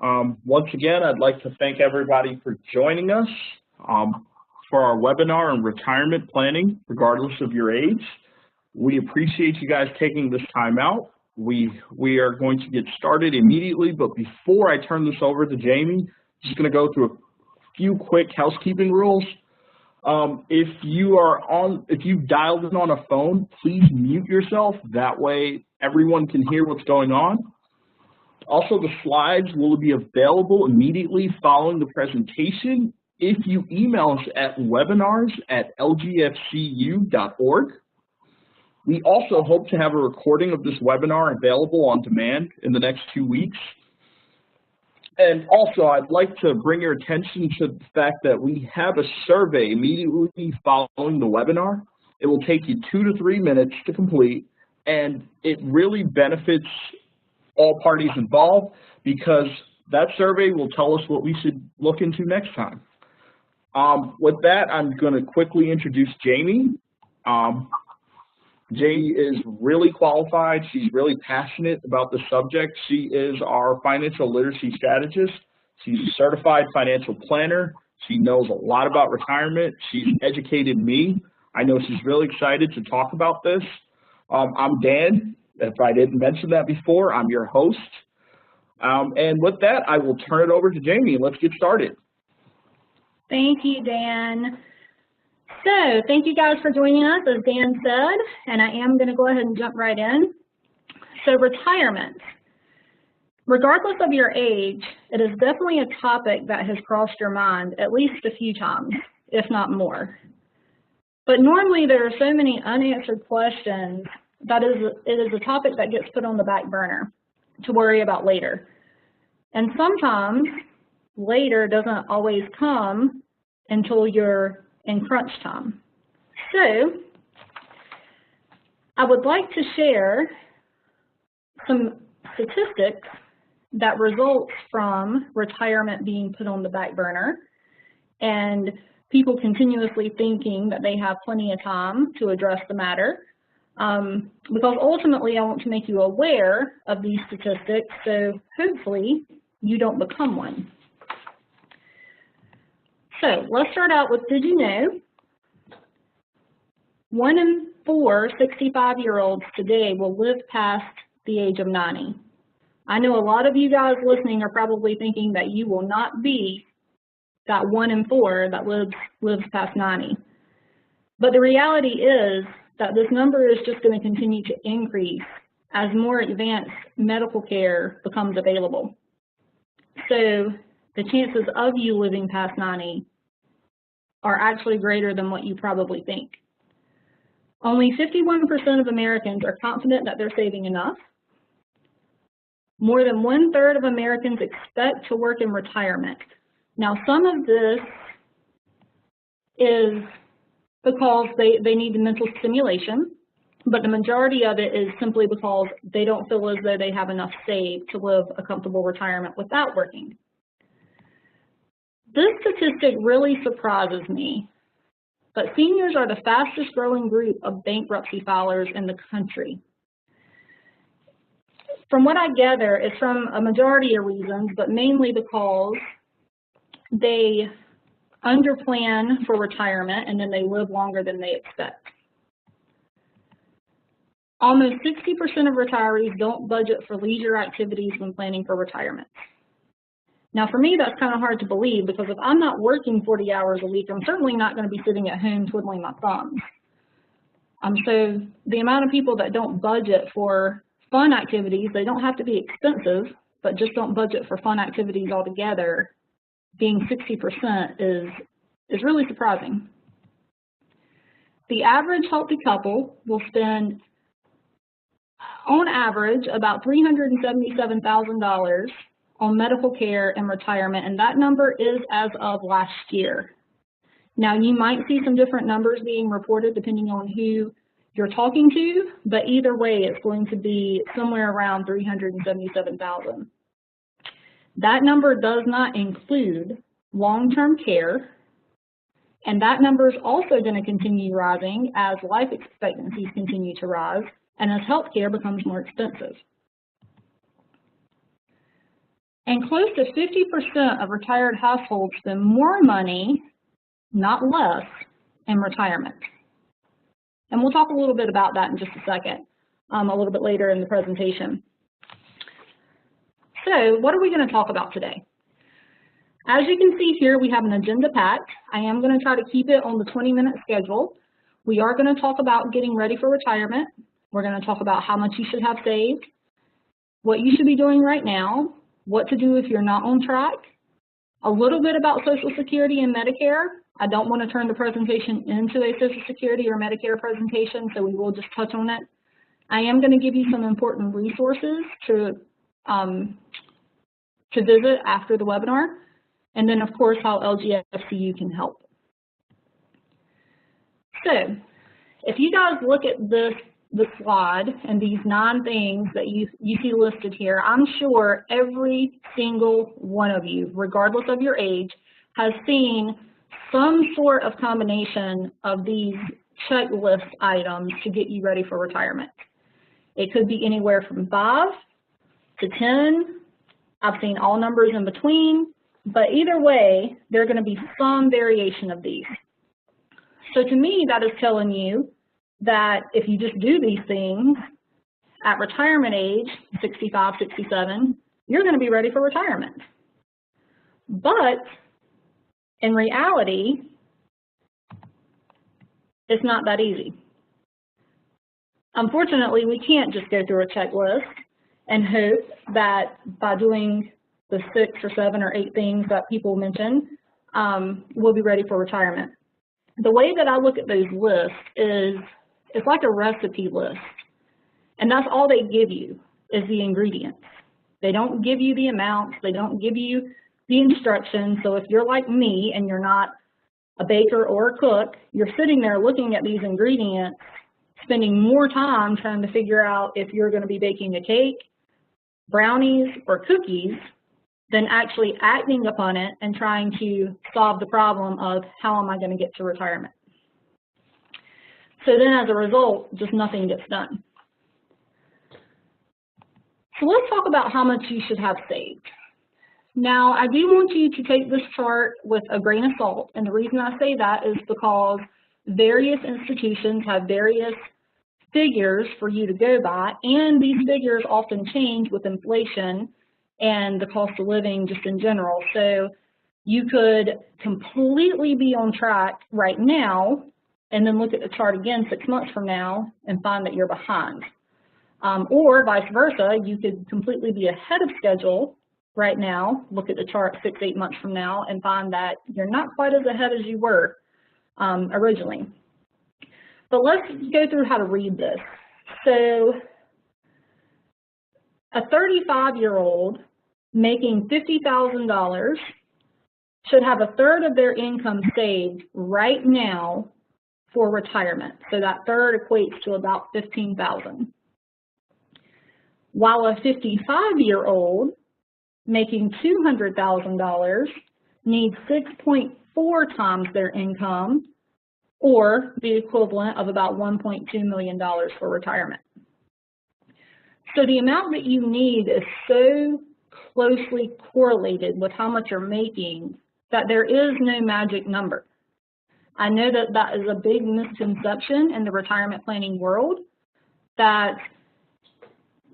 Once again, I'd like to thank everybody for joining us for our webinar on retirement planning, regardless of your age. We appreciate you guys taking this time out. We are going to get started immediately, but before I turn this over to Jamie, I'm just going to go through a few quick housekeeping rules. If you've dialed in on a phone, please mute yourself. That way everyone can hear what's going on. Also, the slides will be available immediately following the presentation if you email us at webinars@lgfcu.org. We also hope to have a recording of this webinar available on demand in the next 2 weeks. And also, I'd like to bring your attention to the fact that we have a survey immediately following the webinar. It will take you 2 to 3 minutes to complete, and it really benefits all parties involved because that survey will tell us what we should look into next time. With that, I'm going to quickly introduce Jamie. Jamie is really qualified. She's really passionate about the subject. She is our financial literacy strategist. She's a certified financial planner. She knows a lot about retirement. She's educated me. I know she's really excited to talk about this. I'm Dan. If I didn't mention that before, I'm your host. And with that, I will turn it over to Jamie, and let's get started. Thank you, Dan. So thank you guys for joining us, as Dan said, and I am going to go ahead and jump right in. So retirement. Regardless of your age, it is definitely a topic that has crossed your mind at least a few times, if not more. But normally there are so many unanswered questions that it is a topic that gets put on the back burner to worry about later. And sometimes later doesn't always come until you're in crunch time. So I would like to share some statistics that results from retirement being put on the back burner and people continuously thinking that they have plenty of time to address the matter. Because ultimately I want to make you aware of these statistics, so hopefully you don't become one. So let's start out with, did you know 1 in 4 65-year-olds today will live past the age of 90? I know a lot of you guys listening are probably thinking that you will not be that 1 in 4 that lives past 90. But the reality is that this number is just going to continue to increase as more advanced medical care becomes available. So the chances of you living past 90 are actually greater than what you probably think. Only 51% of Americans are confident that they're saving enough. More than 1/3 of Americans expect to work in retirement. Now, some of this is because they need the mental stimulation, but the majority of it is simply because they don't feel as though they have enough saved to live a comfortable retirement without working. This statistic really surprises me, but seniors are the fastest growing group of bankruptcy filers in the country. From what I gather, it's from a majority of reasons, but mainly because they underplan for retirement and then they live longer than they expect. Almost 60% of retirees don't budget for leisure activities when planning for retirement. Now for me, that's kind of hard to believe because if I'm not working 40 hours a week, I'm certainly not going to be sitting at home twiddling my thumbs. So the amount of people that don't budget for fun activities, they don't have to be expensive, but just don't budget for fun activities altogether, being 60% is really surprising. The average healthy couple will spend, on average, about $377,000 on medical care and retirement, and that number is as of last year. Now, you might see some different numbers being reported depending on who you're talking to, but either way, it's going to be somewhere around $377,000. That number does not include long-term care, and that number is also going to continue rising as life expectancies continue to rise and as healthcare becomes more expensive. And close to 50% of retired households spend more money, not less, in retirement. And we'll talk a little bit about that in just a second, a little bit later in the presentation. So what are we going to talk about today? As you can see here, we have an agenda packed. I am going to try to keep it on the 20-minute schedule. We are going to talk about getting ready for retirement. We're going to talk about how much you should have saved, what you should be doing right now, what to do if you're not on track, a little bit about Social Security and Medicare. I don't want to turn the presentation into a Social Security or Medicare presentation, so we will just touch on it. I am going to give you some important resources to visit after the webinar, and then, of course, how LGFCU can help. So, if you guys look at the slide and these 9 things that you see listed here, I'm sure every single one of you, regardless of your age, has seen some sort of combination of these checklist items to get you ready for retirement. It could be anywhere from 5 to 10. I've seen all numbers in between, but either way, there are going to be some variation of these. So to me, that is telling you that if you just do these things at retirement age, 65, 67, you're going to be ready for retirement. But in reality, it's not that easy. Unfortunately, we can't just go through a checklist and hope that by doing the 6 or 7 or 8 things that people mention, we'll be ready for retirement. The way that I look at those lists is it's like a recipe list, and that's all they give you is the ingredients. They don't give you the amounts, they don't give you the instructions. So if you're like me and you're not a baker or a cook, you're sitting there looking at these ingredients, spending more time trying to figure out if you're going to be baking a cake, brownies, or cookies than actually acting upon it and trying to solve the problem of how am I going to get to retirement. So then as a result, just nothing gets done. So let's talk about how much you should have saved. Now, I do want you to take this chart with a grain of salt, and the reason I say that is because various institutions have various figures for you to go by, and these figures often change with inflation and the cost of living just in general. So you could completely be on track right now and then look at the chart again 6 months from now and find that you're behind. Or vice versa, you could completely be ahead of schedule right now, look at the chart 6, 8 months from now and find that you're not quite as ahead as you were originally. But let's go through how to read this. So a 35-year-old making $50,000 should have 1/3 of their income saved right now for retirement. So that third equates to about $15,000. While a 55-year-old making $200,000 needs 6.4 times their income, or the equivalent of about $1.2 million for retirement. So the amount that you need is so closely correlated with how much you're making that there is no magic number. I know that that is a big misconception in the retirement planning world, that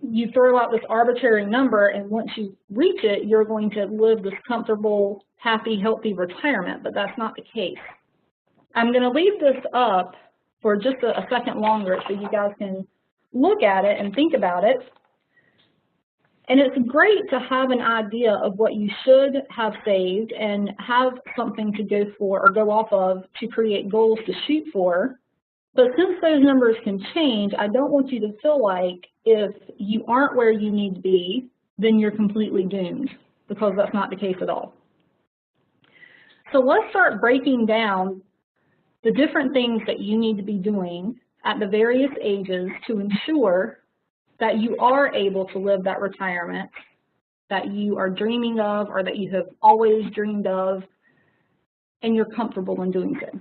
you throw out this arbitrary number and once you reach it, you're going to live this comfortable, happy, healthy retirement, but that's not the case. I'm going to leave this up for just a second longer so you guys can look at it and think about it. And it's great to have an idea of what you should have saved and have something to go for or go off of to create goals to shoot for. But since those numbers can change, I don't want you to feel like if you aren't where you need to be, then you're completely doomed, because that's not the case at all. So let's start breaking down the different things that you need to be doing at the various ages to ensure that you are able to live that retirement that you are dreaming of or that you have always dreamed of, and you're comfortable in doing so.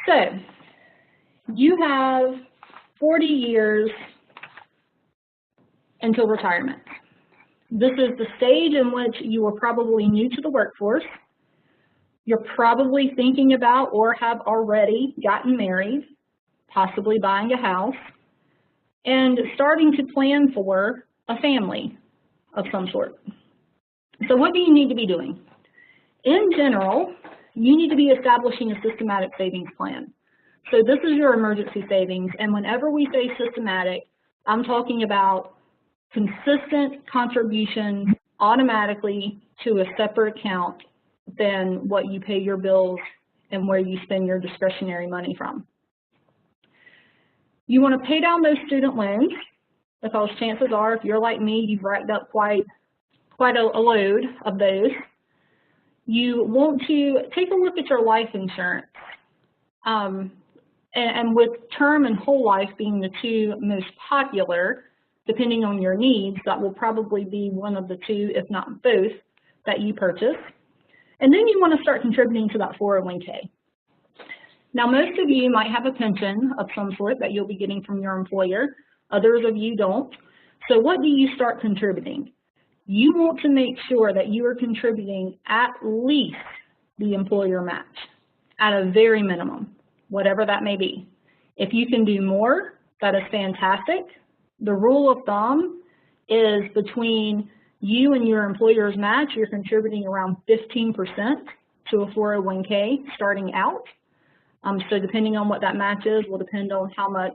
So, you have 40 years until retirement. This is the stage in which you are probably new to the workforce. You're probably thinking about or have already gotten married, possibly buying a house, and starting to plan for a family of some sort. So what do you need to be doing? In general, you need to be establishing a systematic savings plan. So this is your emergency savings, and whenever we say systematic, I'm talking about consistent contributions automatically to a separate account than what you pay your bills and where you spend your discretionary money from. You want to pay down those student loans because chances are, if you're like me, you've racked up quite a load of those. You want to take a look at your life insurance. And with term and whole life being the two most popular, depending on your needs, that will probably be one of the two, if not both, that you purchase. And then you want to start contributing to that 401k. Now, most of you might have a pension of some sort that you'll be getting from your employer. Others of you don't. So what do you start contributing? You want to make sure that you are contributing at least the employer match, at a very minimum, whatever that may be. If you can do more, that is fantastic. The rule of thumb is between you and your employer's match, you're contributing around 15% to a 401k starting out. So depending on what that match is will depend on how much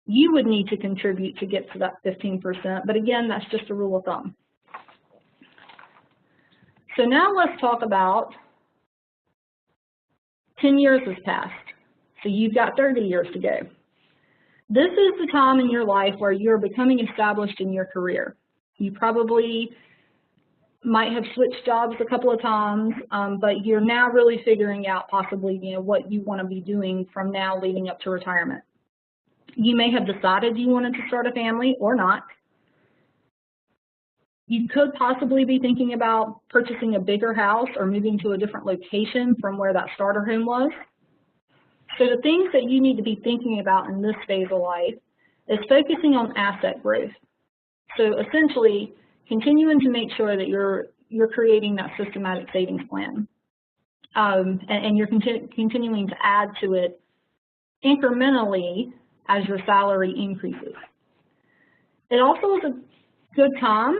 you would need to contribute to get to that 15%. But again, that's just a rule of thumb. So now let's talk about 10 years has passed. So you've got 30 years to go. This is the time in your life where you're becoming established in your career. You probably might have switched jobs a couple of times, but you're now really figuring out possibly, what you want to be doing from now leading up to retirement. You may have decided you wanted to start a family or not. You could possibly be thinking about purchasing a bigger house or moving to a different location from where that starter home was. So the things that you need to be thinking about in this phase of life is focusing on asset growth. So essentially, continuing to make sure that you're creating that systematic savings plan, and you're continuing to add to it incrementally as your salary increases. It also is a good time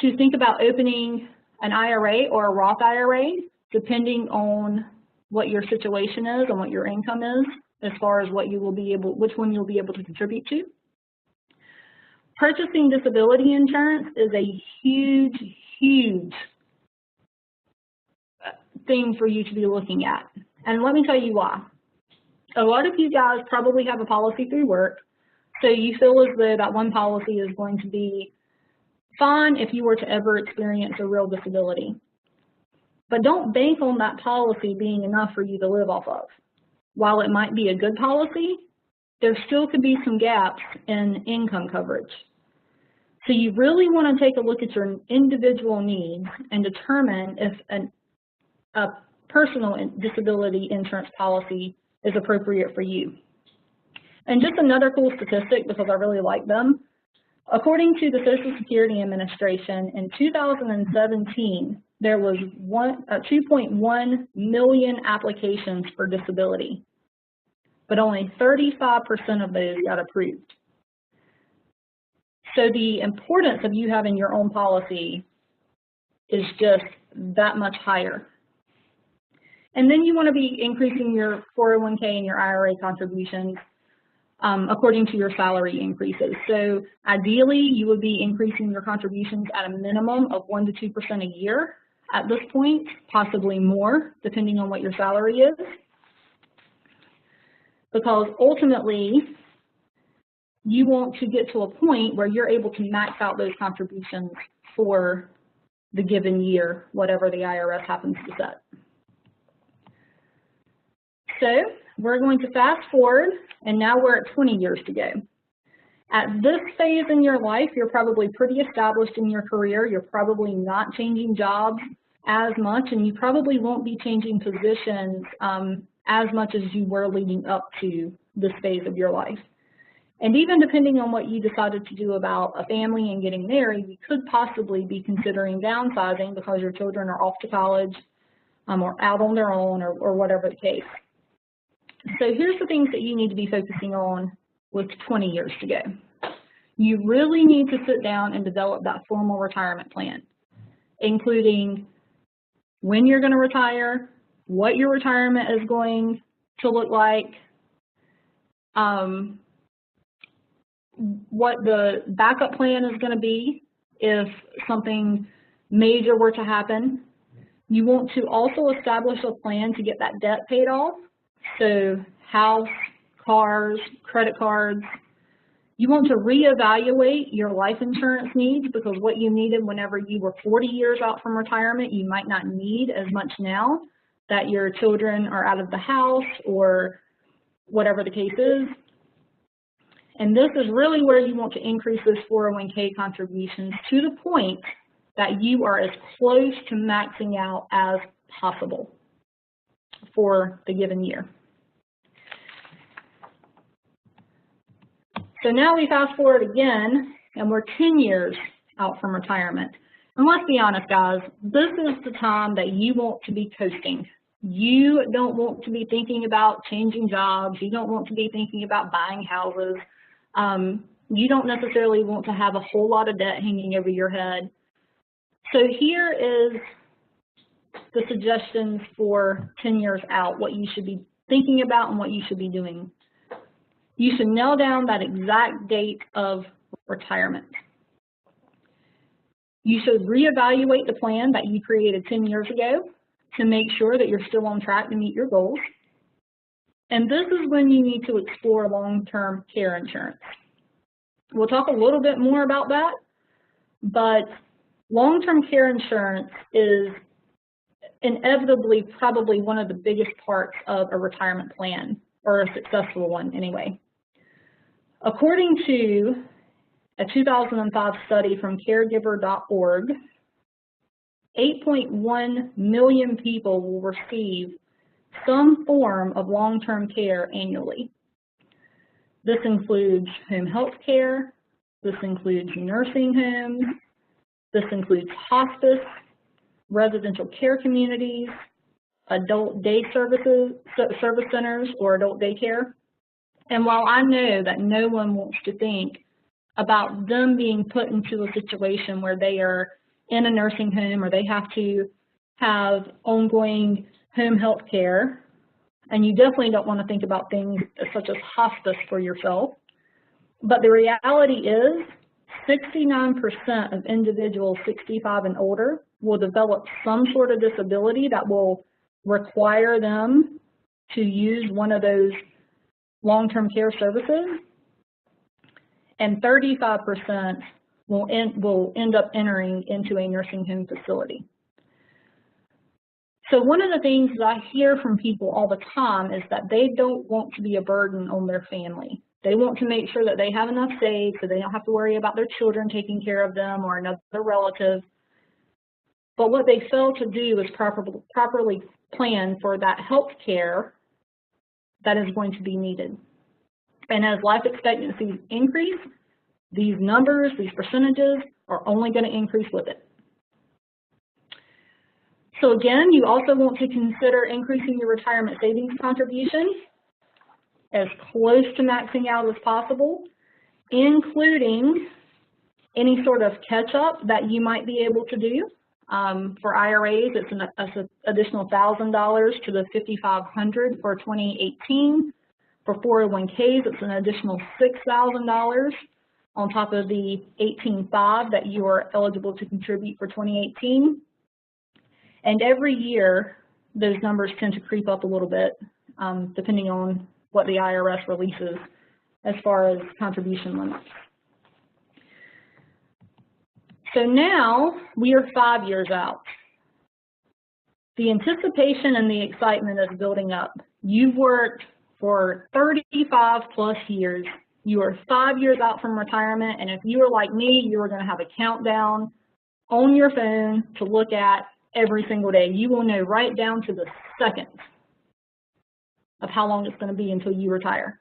to think about opening an IRA or a Roth IRA, depending on what your situation is and what your income is, as far as what you will be able, which one you'll be able to contribute to. Purchasing disability insurance is a huge, huge thing for you to be looking at. And let me tell you why. A lot of you guys probably have a policy through work, so you feel as though that one policy is going to be fine if you were to ever experience a real disability. But don't bank on that policy being enough for you to live off of. While it might be a good policy, there still could be some gaps in income coverage. So you really want to take a look at your individual needs and determine if a personal disability insurance policy is appropriate for you. And just another cool statistic, because I really like them, according to the Social Security Administration, in 2017, there was 2.1 million applications for disability, but only 35% of those got approved. So the importance of you having your own policy is just that much higher. And then you want to be increasing your 401k and your IRA contributions according to your salary increases. So ideally, you would be increasing your contributions at a minimum of 1 to 2% a year at this point, possibly more, depending on what your salary is. Because ultimately, you want to get to a point where you're able to max out those contributions for the given year, whatever the IRS happens to set. So we're going to fast forward, and now we're at 20 years to go. At this phase in your life, you're probably pretty established in your career. You're probably not changing jobs as much, and you probably won't be changing positions as much as you were leading up to this phase of your life. And even depending on what you decided to do about a family and getting married, you could possibly be considering downsizing because your children are off to college or out on their own or whatever the case. So here's the things that you need to be focusing on with 20 years to go. You really need to sit down and develop that formal retirement plan, including when you're going to retire, what your retirement is going to look like, what the backup plan is going to be if something major were to happen. You want to also establish a plan to get that debt paid off, so house, cars, credit cards. You want to reevaluate your life insurance needs, because what you needed whenever you were 40 years out from retirement, you might not need as much now that your children are out of the house or whatever the case is. And this is really where you want to increase those 401k contributions to the point that you are as close to maxing out as possible for the given year. So now we fast forward again, and we're 10 years out from retirement. And let's be honest, guys, this is the time that you want to be coasting. You don't want to be thinking about changing jobs. You don't want to be thinking about buying houses. You don't necessarily want to have a whole lot of debt hanging over your head. So here is the suggestions for 10 years out, what you should be thinking about and what you should be doing. You should nail down that exact date of retirement. You should reevaluate the plan that you created 10 years ago to make sure that you're still on track to meet your goals. And this is when you need to explore long-term care insurance. We'll talk a little bit more about that, but long-term care insurance is inevitably probably one of the biggest parts of a retirement plan, or a successful one anyway. According to a 2005 study from caregiver.org, 8.1 million people will receive some form of long-term care annually. This includes home health care, this includes nursing homes, this includes hospice, residential care communities, adult day service centers, or adult daycare. And while I know that no one wants to think about them being put into a situation where they are in a nursing home or they have to have ongoing home health care, and you definitely don't want to think about things such as hospice for yourself, but the reality is 69% of individuals 65 and older will develop some sort of disability that will require them to use one of those long-term care services, and 35% will end up entering into a nursing home facility. So one of the things that I hear from people all the time is that they don't want to be a burden on their family. They want to make sure that they have enough saved so they don't have to worry about their children taking care of them or another relative. But what they fail to do is properly plan for that health care that is going to be needed. And as life expectancies increase, these numbers, these percentages are only going to increase with it. So again, you also want to consider increasing your retirement savings contribution as close to maxing out as possible, including any sort of catch-up that you might be able to do. For IRAs, it's an additional $1,000 to the $5,500 for 2018. For 401ks, it's an additional $6,000 on top of the $18,500 that you are eligible to contribute for 2018. And every year, those numbers tend to creep up a little bit, depending on what the IRS releases as far as contribution limits. So now we are 5 years out. The anticipation and the excitement is building up. You've worked for 35 plus years. You are 5 years out from retirement, and if you were like me, you were going to have a countdown on your phone to look at every single day. You will know right down to the second of how long it's going to be until you retire.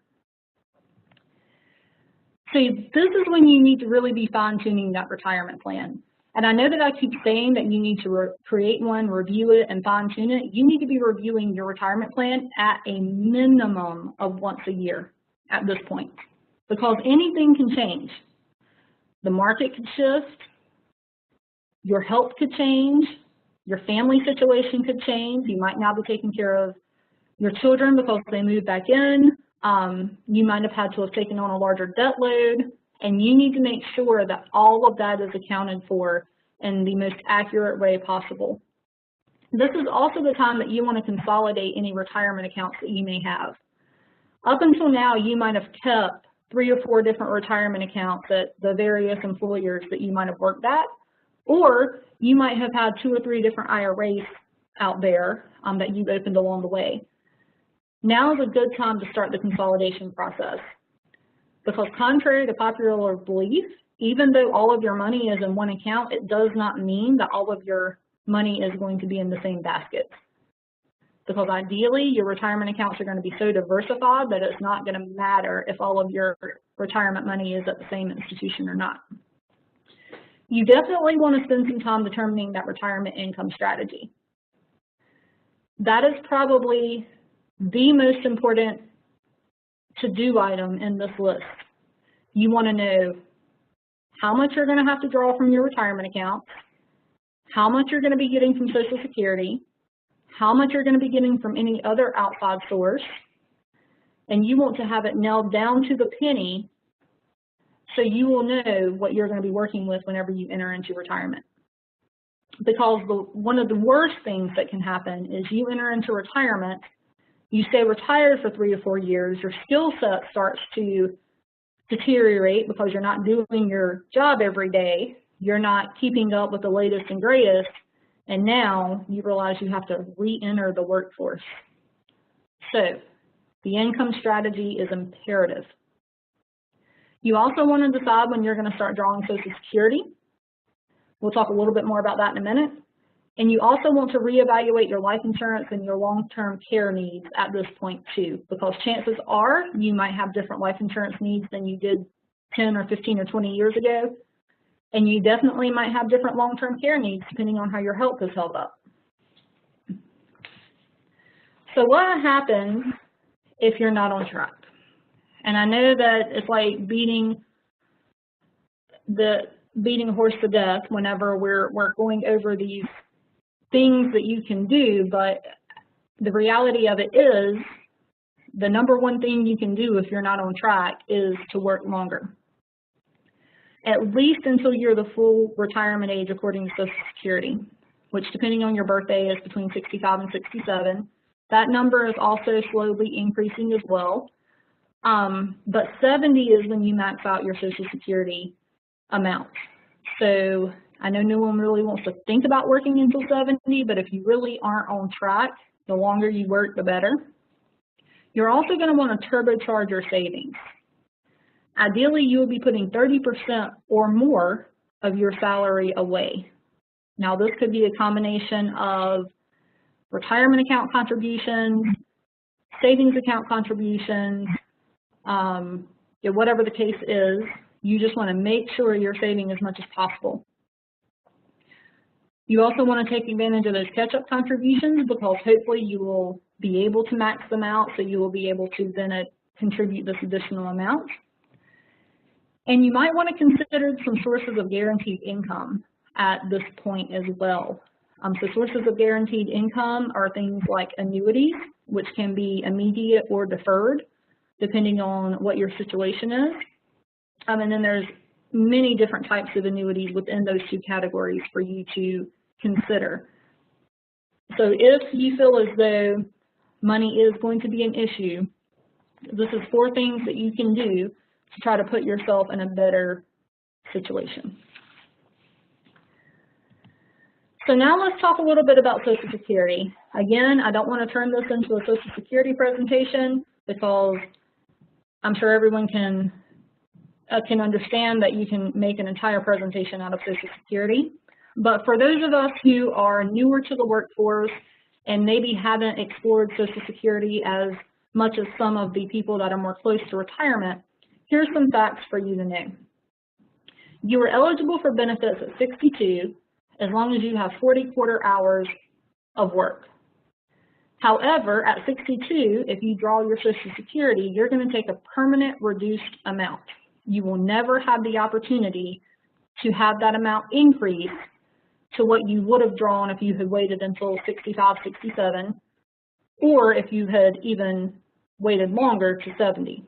So this is when you need to really be fine-tuning that retirement plan. And I know that I keep saying that you need to create one, review it, and fine-tune it. You need to be reviewing your retirement plan at a minimum of once a year at this point, because anything can change. The market could shift, your health could change, your family situation could change. You might now be taking care of your children because they moved back in. You might have had to have taken on a larger debt load, and you need to make sure that all of that is accounted for in the most accurate way possible. This is also the time that you want to consolidate any retirement accounts that you may have. Up until now, you might have kept 3 or 4 different retirement accounts at the various employers that you might have worked at, or you might have had 2 or 3 different IRAs out there that you've opened along the way. Now is a good time to start the consolidation process, because contrary to popular belief, even though all of your money is in one account, it does not mean that all of your money is going to be in the same basket. Because ideally, your retirement accounts are going to be so diversified that it's not going to matter if all of your retirement money is at the same institution or not. You definitely want to spend some time determining that retirement income strategy. That is probably the most important to-do item in this list. You want to know how much you're going to have to draw from your retirement account, how much you're going to be getting from Social Security, how much you're going to be getting from any other outside source, and you want to have it nailed down to the penny so you will know what you're going to be working with whenever you enter into retirement. Because one of the worst things that can happen is you enter into retirement, you stay retired for 3 to 4 years, your skill set starts to deteriorate because you're not doing your job every day, you're not keeping up with the latest and greatest, and now you realize you have to re-enter the workforce. So the income strategy is imperative. You also want to decide when you're going to start drawing Social Security. We'll talk a little bit more about that in a minute. And you also want to reevaluate your life insurance and your long-term care needs at this point too, because chances are you might have different life insurance needs than you did 10 or 15 or 20 years ago. And you definitely might have different long-term care needs depending on how your health is held up. So what happens if you're not on track? And I know that it's like beating a horse to death whenever we're going over these things that you can do, but the reality of it is the number one thing you can do if you're not on track is to work longer. At least until you're the full retirement age according to Social Security, which depending on your birthday is between 65 and 67. That number is also slowly increasing as well. But 70 is when you max out your Social Security amount. So I know no one really wants to think about working until 70, but if you really aren't on track, the longer you work, the better. You're also going to want to turbocharge your savings. Ideally, you will be putting 30% or more of your salary away. Now, this could be a combination of retirement account contributions, savings account contributions, whatever the case is. You just want to make sure you're saving as much as possible. You also want to take advantage of those catch-up contributions because hopefully you will be able to max them out, so you will be able to then contribute this additional amount. And you might want to consider some sources of guaranteed income at this point as well. So sources of guaranteed income are things like annuities, which can be immediate or deferred, depending on what your situation is. And then there's many different types of annuities within those 2 categories for you to consider. So if you feel as though money is going to be an issue, this is 4 things that you can do to try to put yourself in a better situation. So now let's talk a little bit about Social Security. Again, I don't want to turn this into a Social Security presentation because I'm sure everyone can understand that you can make an entire presentation out of Social Security. But for those of us who are newer to the workforce and maybe haven't explored Social Security as much as some of the people that are more close to retirement, here's some facts for you to know. You are eligible for benefits at 62 as long as you have 40 quarter hours of work. However, at 62, if you draw your Social Security, you're going to take a permanent reduced amount. You will never have the opportunity to have that amount increase to what you would have drawn if you had waited until 65, 67, or if you had even waited longer to 70.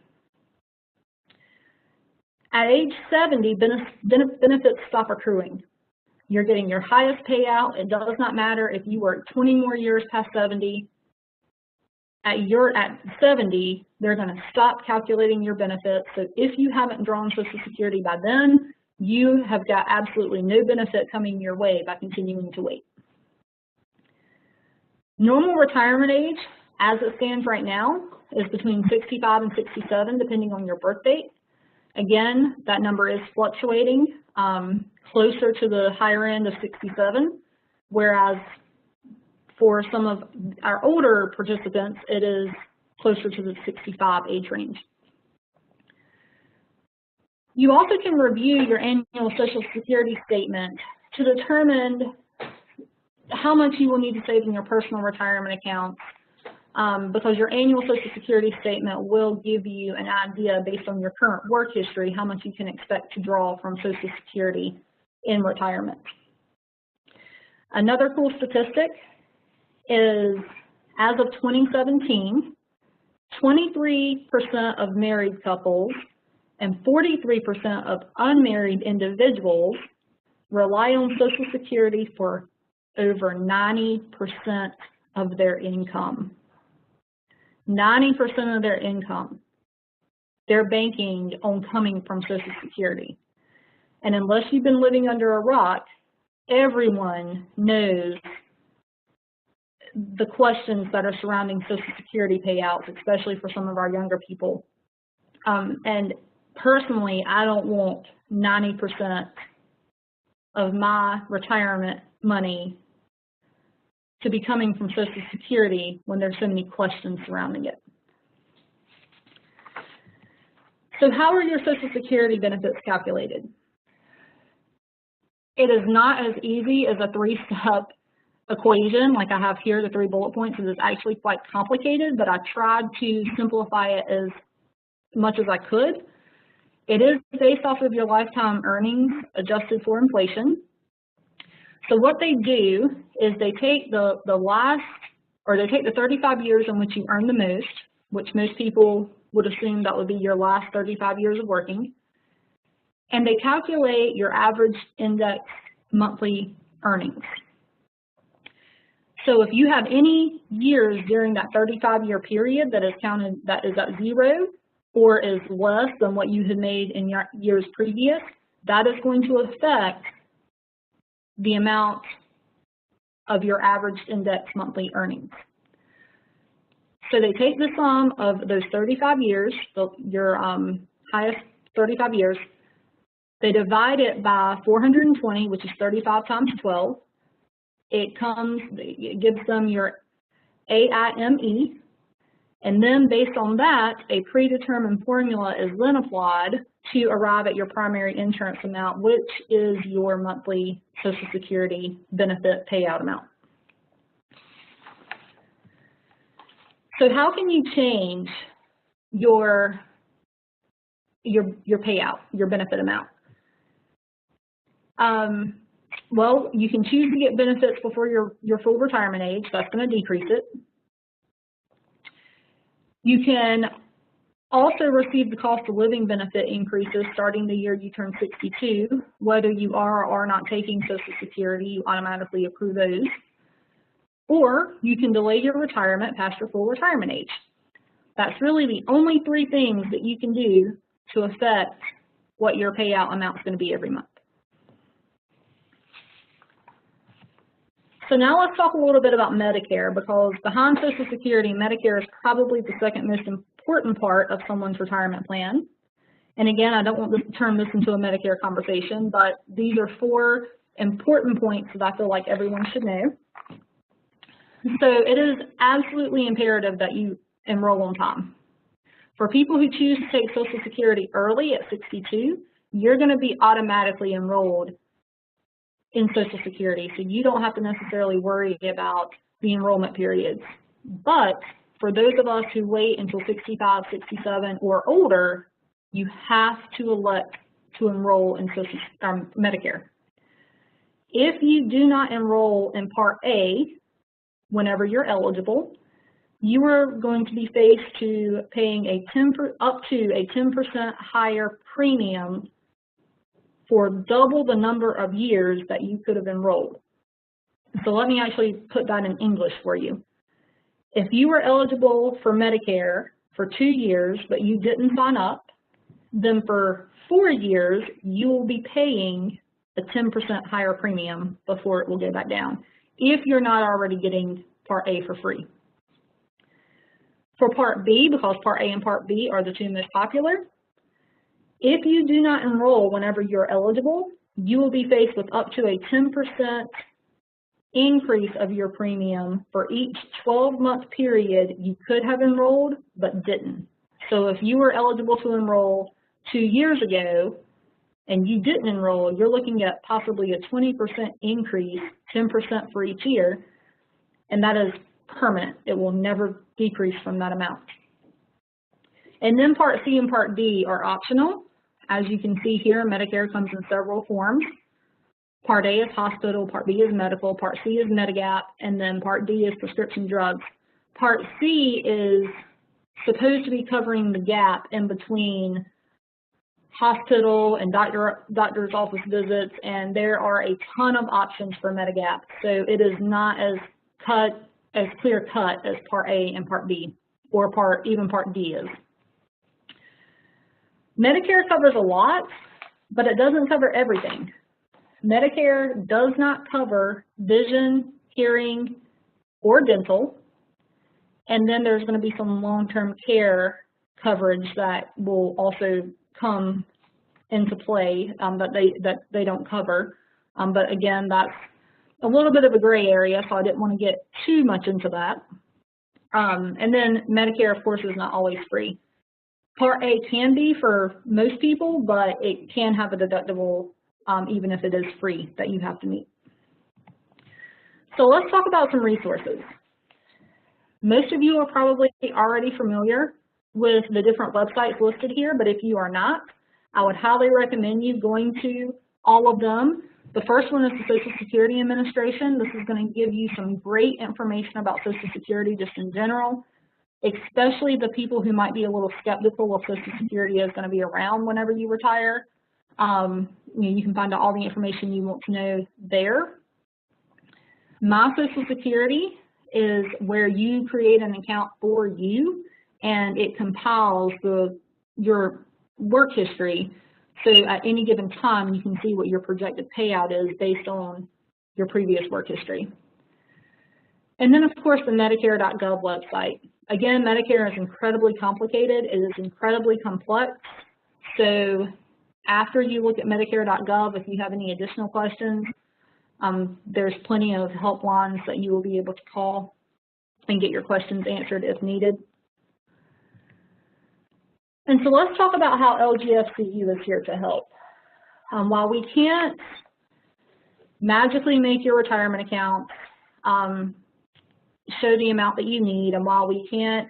At age 70, benefits stop accruing. You're getting your highest payout. It does not matter if you work 20 more years past 70. At 70, they're going to stop calculating your benefits. So if you haven't drawn Social Security by then, you have got absolutely no benefit coming your way by continuing to wait. Normal retirement age, as it stands right now, is between 65 and 67, depending on your birth date. Again, that number is fluctuating, closer to the higher end of 67, whereas for some of our older participants, it is closer to the 65 age range. You also can review your annual Social Security statement to determine how much you will need to save in your personal retirement accounts, because your annual Social Security statement will give you an idea based on your current work history how much you can expect to draw from Social Security in retirement. Another cool statistic is, as of 2017, 23% of married couples and 43% of unmarried individuals rely on Social Security for over 90% of their income. 90% of their income, they're banking on coming from Social Security. And unless you've been living under a rock, everyone knows the questions that are surrounding Social Security payouts, especially for some of our younger people. And personally, I don't want 90% of my retirement money to be coming from Social Security when there's so many questions surrounding it. So how are your Social Security benefits calculated? It is not as easy as a three-step equation like I have here, the 3 bullet points. It is actually quite complicated, but I tried to simplify it as much as I could. It is based off of your lifetime earnings adjusted for inflation. So what they do is they take the 35 years in which you earn the most, which most people would assume that would be your last 35 years of working, and they calculate your average index monthly earnings. So if you have any years during that 35-year period that is counted, that is at 0 or is less than what you had made in your years previous, that is going to affect the amount of your average index monthly earnings. So they take the sum of those 35 years, your highest 35 years, they divide it by 420, which is 35 times 12. It gives them your AIME, and then based on that, a predetermined formula is then applied to arrive at your primary insurance amount, which is your monthly Social Security benefit payout amount. So how can you change your payout, your benefit amount? Well, you can choose to get benefits before your full retirement age. That's going to decrease it. You can also receive the cost of living benefit increases starting the year you turn 62. Whether you are or are not taking Social Security, you automatically accrue those. Or you can delay your retirement past your full retirement age. That's really the only 3 things that you can do to affect what your payout amount is going to be every month. So now let's talk a little bit about Medicare, because behind Social Security, Medicare is probably the second most important part of someone's retirement plan. And again, I don't want to turn this into a Medicare conversation, but these are 4 important points that I feel like everyone should know. So it is absolutely imperative that you enroll on time. For people who choose to take Social Security early at 62, you're going to be automatically enrolled in Social Security, so you don't have to necessarily worry about the enrollment periods. But for those of us who wait until 65, 67, or older, you have to elect to enroll in Medicare. If you do not enroll in Part A whenever you're eligible, you are going to be faced to paying up to a 10% higher premium for double the number of years that you could have enrolled. So let me actually put that in English for you. If you were eligible for Medicare for 2 years, but you didn't sign up, then for 4 years, you will be paying a 10% higher premium before it will go back down, if you're not already getting Part A for free. For Part B, because Part A and Part B are the two most popular, if you do not enroll whenever you're eligible, you will be faced with up to a 10% increase of your premium for each 12-month period you could have enrolled but didn't. So if you were eligible to enroll 2 years ago and you didn't enroll, you're looking at possibly a 20% increase, 10% for each year, and that is permanent. It will never decrease from that amount. And then Part C and Part D are optional. As you can see here, Medicare comes in several forms. Part A is hospital, Part B is medical, Part C is Medigap, and then Part D is prescription drugs. Part C is supposed to be covering the gap in between hospital and doctor's office visits, and there are a ton of options for Medigap. So it is not as clear cut as Part A and Part B, or even Part D is. Medicare covers a lot, but it doesn't cover everything. Medicare does not cover vision, hearing, or dental, and then there's going to be some long-term care coverage that will also come into play that they don't cover. But again, that's a little bit of a gray area, so I didn't want to get too much into that. And then Medicare, of course, is not always free. Part A can be for most people, but it can have a deductible even if it is free that you have to meet. So let's talk about some resources. Most of you are probably already familiar with the different websites listed here, but if you are not, I would highly recommend you going to all of them. The first one is the Social Security Administration. This is going to give you some great information about Social Security just in general, especially the people who might be a little skeptical of Social Security is going to be around whenever you retire. You can find out all the information you want to know there. My Social Security is where you create an account for you, and it compiles your work history. So at any given time, you can see what your projected payout is based on your previous work history. And then, of course, the Medicare.gov website. Again, Medicare is incredibly complicated. It is incredibly complex. So after you look at Medicare.gov, if you have any additional questions, there's plenty of helplines that you will be able to call and get your questions answered if needed. And so let's talk about how LGFCU is here to help. While we can't magically make your retirement account show the amount that you need, and while we can't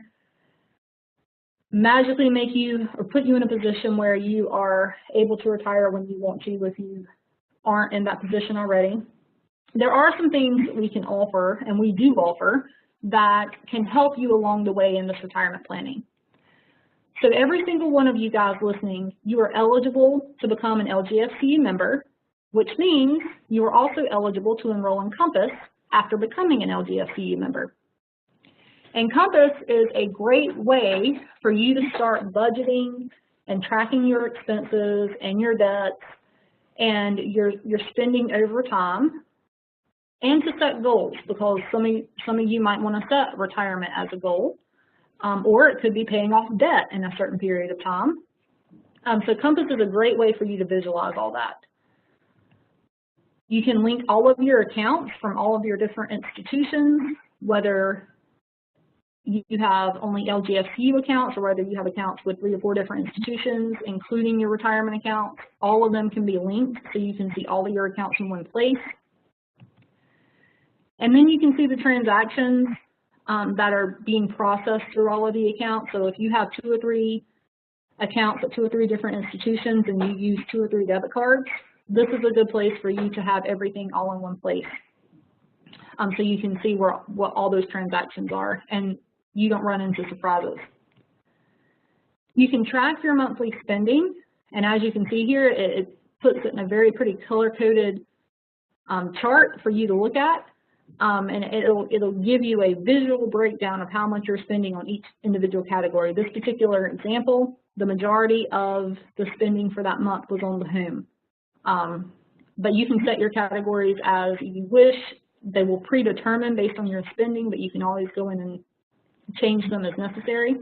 magically make you or put you in a position where you are able to retire when you want to if you aren't in that position already, there are some things that we can offer, and we do offer, that can help you along the way in this retirement planning. So every single one of you guys listening, you are eligible to become an LGFCU member, which means you are also eligible to enroll in Compass after becoming an LGFCU member. And Compass is a great way for you to start budgeting and tracking your expenses and your debts and your spending over time, and to set goals, because some of you might want to set retirement as a goal, or it could be paying off debt in a certain period of time. So Compass is a great way for you to visualize all that. You can link all of your accounts from all of your different institutions, whether you have only LGFCU accounts or whether you have accounts with 3 or 4 different institutions, including your retirement accounts. All of them can be linked so you can see all of your accounts in one place. And then you can see the transactions that are being processed through all of the accounts. So if you have 2 or 3 accounts at 2 or 3 different institutions and you use 2 or 3 debit cards, this is a good place for you to have everything all in one place. So you can see what all those transactions are and you don't run into surprises. You can track your monthly spending, and as you can see here, it puts it in a very pretty color-coded chart for you to look at. And it'll give you a visual breakdown of how much you're spending on each individual category. This particular example, the majority of the spending for that month was on the home. But you can set your categories as you wish. They will predetermine based on your spending, but you can always go in and change them as necessary.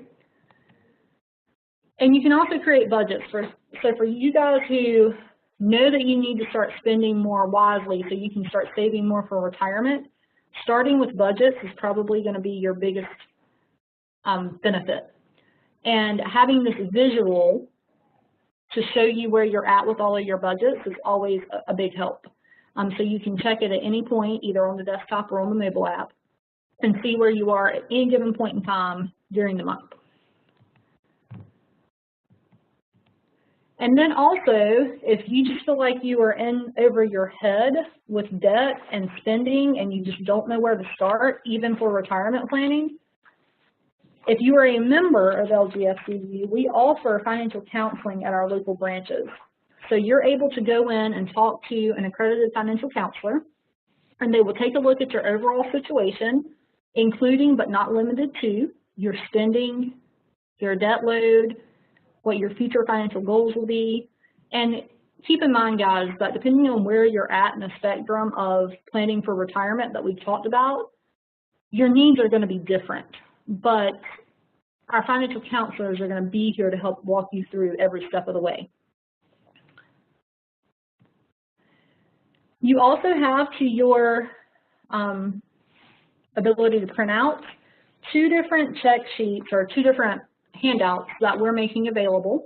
And you can also create budgets. So for you guys who know that you need to start spending more wisely so you can start saving more for retirement, starting with budgets is probably going to be your biggest benefit. And having this visual to show you where you're at with all of your budgets is always a big help. So you can check it at any point, either on the desktop or on the mobile app, and see where you are at any given point in time during the month. And then also, if you just feel like you are in over your head with debt and spending and you just don't know where to start, even for retirement planning, if you are a member of LGFCU, we offer financial counseling at our local branches. So you're able to go in and talk to an accredited financial counselor, and they will take a look at your overall situation, including but not limited to your spending, your debt load, what your future financial goals will be. And keep in mind, guys, that depending on where you're at in the spectrum of planning for retirement that we've talked about, your needs are going to be different. But our financial counselors are going to be here to help walk you through every step of the way. You also have, to your ability to print out, 2 different check sheets or 2 different handouts that we're making available.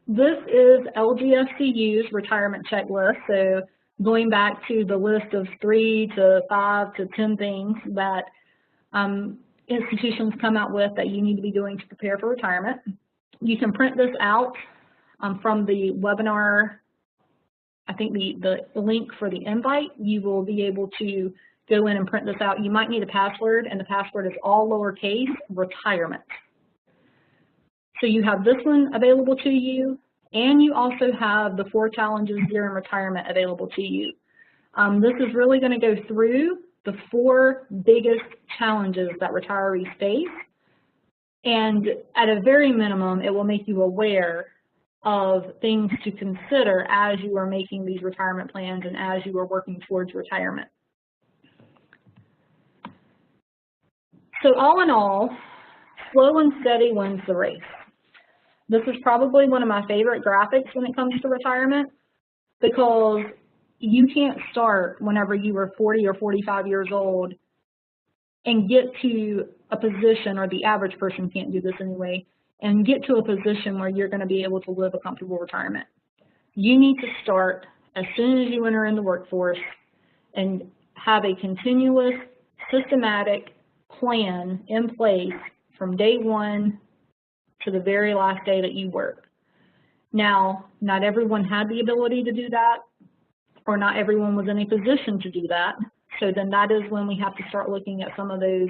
This is LGFCU's retirement checklist, so going back to the list of 3 to 5 to 10 things that institutions come out with that you need to be doing to prepare for retirement. You can print this out from the webinar. I think the link for the invite, you will be able to go in and print this out. You might need a password, and the password is all lowercase, retirement. So you have this one available to you, and you also have the 4 challenges during retirement available to you. This is really going to go through the 4 biggest challenges that retirees face, and at a very minimum, it will make you aware of things to consider as you are making these retirement plans and as you are working towards retirement. So all in all, slow and steady wins the race. This is probably one of my favorite graphics when it comes to retirement, because you can't start whenever you are 40 or 45 years old and get to a position, or the average person can't do this anyway, and get to a position where you're going to be able to live a comfortable retirement. You need to start as soon as you enter in the workforce and have a continuous, systematic plan in place from day 1 to the very last day that you work. Now, not everyone had the ability to do that, or not everyone was in a position to do that. So then that is when we have to start looking at some of those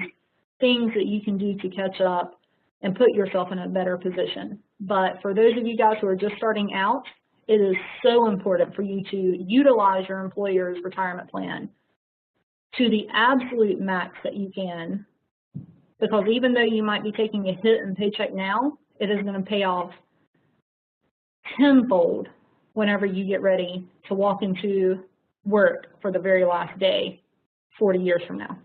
things that you can do to catch up and put yourself in a better position. But for those of you guys who are just starting out, it is so important for you to utilize your employer's retirement plan to the absolute max that you can, because even though you might be taking a hit in paycheck now, it is going to pay off tenfold whenever you get ready to walk into work for the very last day 40 years from now.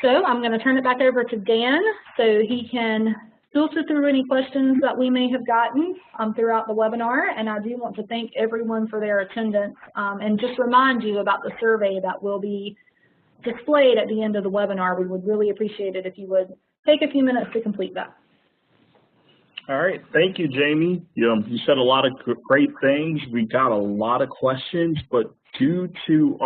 So I'm going to turn it back over to Dan so he can filter through any questions that we may have gotten throughout the webinar. And I do want to thank everyone for their attendance and just remind you about the survey that will be displayed at the end of the webinar. We would really appreciate it if you would take a few minutes to complete that. All right, thank you, Jamie. You said a lot of great things. We got a lot of questions, but due to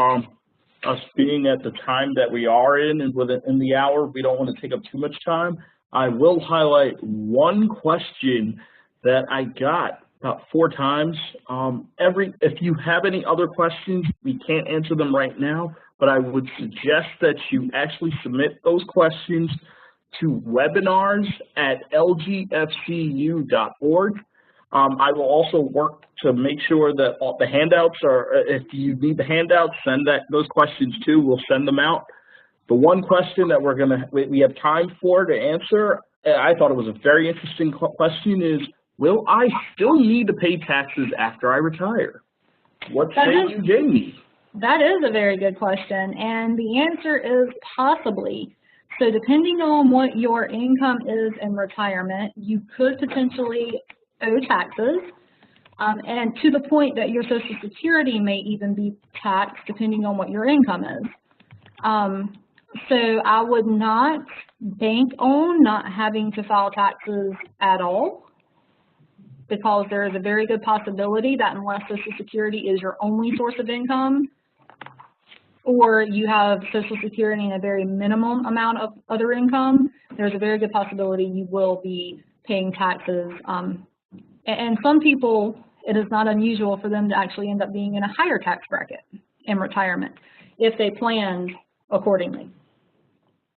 us being at the time that we are in and within the hour, we don't want to take up too much time. I will highlight one question that I got about 4 times. If you have any other questions, we can't answer them right now, but I would suggest that you actually submit those questions to webinars@lgfcu.org. I will also work to make sure that all the handouts are, if you need the handouts, send those questions too. We'll send them out. The one question that we have time for to answer, I thought it was a very interesting question, is, will I still need to pay taxes after I retire? What say you, Jamie? That is a very good question, and the answer is possibly. So depending on what your income is in retirement, you could potentially owe taxes, and to the point that your Social Security may even be taxed depending on what your income is. So I would not bank on not having to file taxes at all, because there is a very good possibility that unless Social Security is your only source of income, or you have Social Security and a very minimum amount of other income, there's a very good possibility you will be paying taxes. And some people, it is not unusual for them to actually end up being in a higher tax bracket in retirement if they planned accordingly.